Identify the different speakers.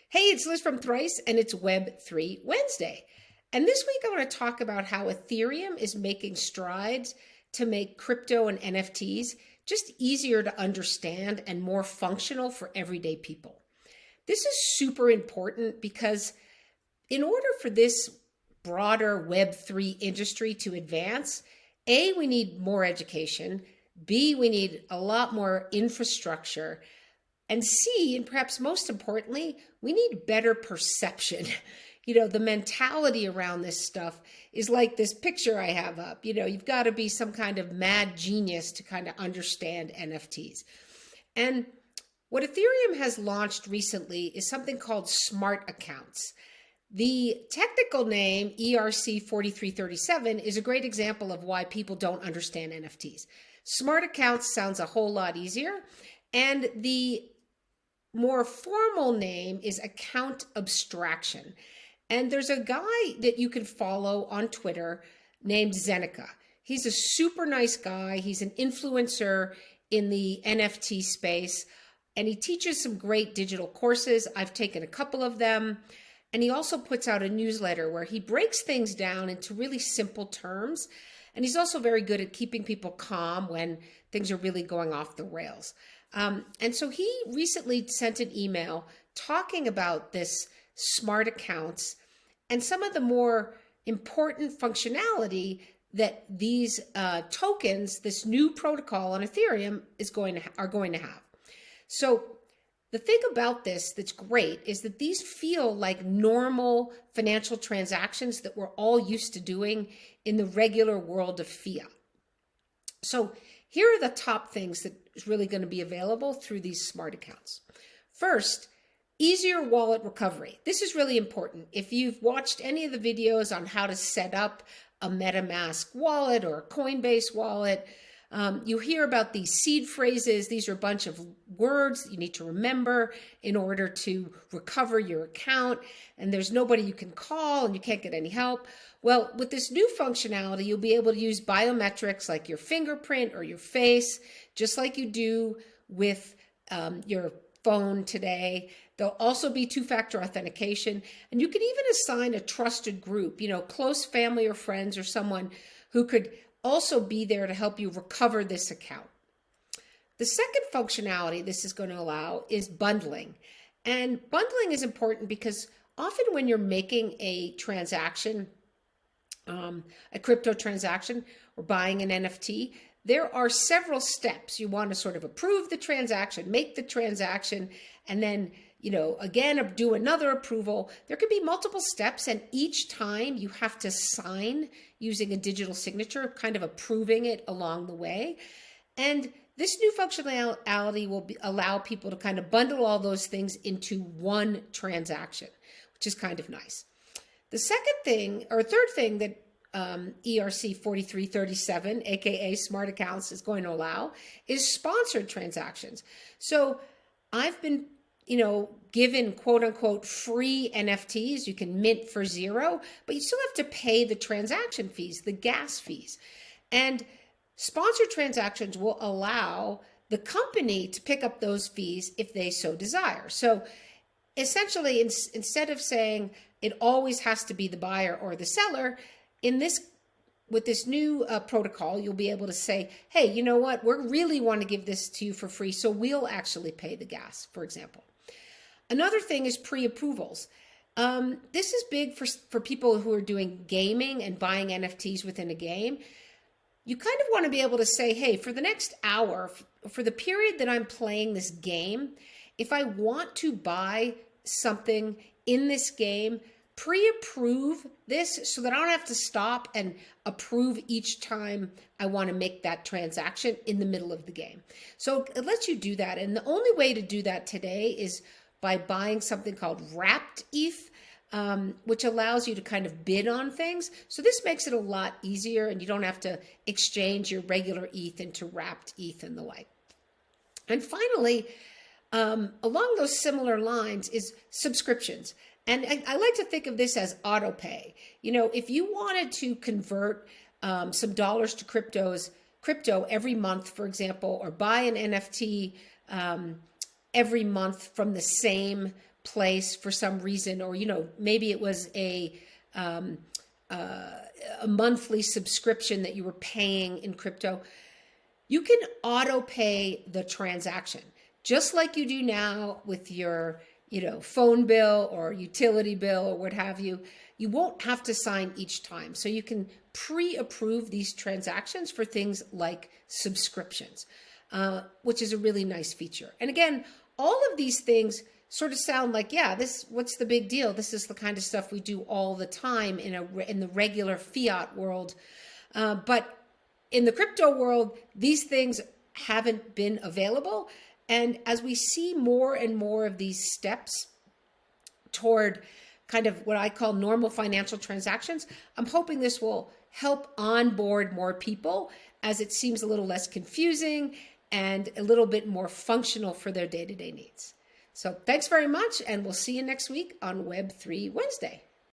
Speaker 1: Hey, it's Liz from Thrice, and it's Web3 Wednesday. And this week I want to talk about how Ethereum is making strides to make crypto and NFTs just easier to understand and more functional for everyday people. This is super important because in order for this broader Web3 industry to advance, A, we need more education, B, we need a lot more infrastructure, and C, and perhaps most importantly, we need better perception. The mentality around this stuff is like this picture I have up. You've got to be some kind of mad genius to kind of understand NFTs. And what Ethereum has launched recently is something called smart accounts. The technical name ERC 4337 is a great example of why people don't understand NFTs. Smart accounts sounds a whole lot easier. And the more formal name is account abstraction. And there's a guy that you can follow on Twitter named Zeneca. He's a super nice guy. He's an influencer in the NFT space, and he teaches some great digital courses. I've taken a couple of them. And he also puts out a newsletter where he breaks things down into really simple terms. And he's also very good at keeping people calm when things are really going off the rails. And so he recently sent an email talking about this smart accounts and some of the more important functionality that these tokens, this new protocol on Ethereum are going to have. So the thing about this that's great is that these feel like normal financial transactions that we're all used to doing in the regular world of fiat. So here are the top things that is really going to be available through these smart accounts. First, easier wallet recovery. This is really important. If you've watched any of the videos on how to set up a MetaMask wallet or a Coinbase wallet, you hear about these seed phrases. These are a bunch of words that you need to remember in order to recover your account. And there's nobody you can call and you can't get any help. Well, with this new functionality, you'll be able to use biometrics like your fingerprint or your face, just like you do with your phone today. There'll also be two-factor authentication. And you can even assign a trusted group, close family or friends or someone who could also be there to help you recover this account. The second functionality this is going to allow is bundling. And bundling is important because often when you're making a transaction, a crypto transaction or buying an NFT, there are several steps. You want to sort of approve the transaction, make the transaction, and then again, do another approval. There could be multiple steps, and each time you have to sign using a digital signature, kind of approving it along the way. And this new functionality will allow people to kind of bundle all those things into one transaction, which is kind of nice. The third thing that ERC 4337, aka smart accounts, is going to allow is sponsored transactions. So I've been given quote unquote free NFTs. You can mint for $0, but you still have to pay the transaction fees, the gas fees. And sponsored transactions will allow the company to pick up those fees if they so desire. So essentially, instead of saying it always has to be the buyer or the seller, with this new protocol, you'll be able to say, hey, you know what? We really want to give this to you for free, so we'll actually pay the gas, for example. Another thing is pre-approvals. This is big for people who are doing gaming and buying NFTs within a game. You kind of want to be able to say, hey, for the next hour, for the period that I'm playing this game, if I want to buy something in this game, pre-approve this so that I don't have to stop and approve each time I want to make that transaction in the middle of the game. So it lets you do that. And the only way to do that today is by buying something called wrapped ETH, which allows you to kind of bid on things. So this makes it a lot easier, and you don't have to exchange your regular ETH into wrapped ETH and the like. And finally, along those similar lines is subscriptions. And I like to think of this as auto pay. If you wanted to convert some dollars to crypto every month, for example, or buy an NFT every month from the same place for some reason, or, maybe it was a monthly subscription that you were paying in crypto, you can auto pay the transaction just like you do now with your, phone bill or utility bill or what have you. You won't have to sign each time. So you can pre-approve these transactions for things like subscriptions, which is a really nice feature. And again, all of these things sort of sound like, yeah, what's the big deal? This is the kind of stuff we do all the time in the regular fiat world. But in the crypto world, these things haven't been available. And as we see more and more of these steps toward kind of what I call normal financial transactions, I'm hoping this will help onboard more people, as it seems a little less confusing and a little bit more functional for their day-to-day needs. So thanks very much, and we'll see you next week on Web3 Wednesday.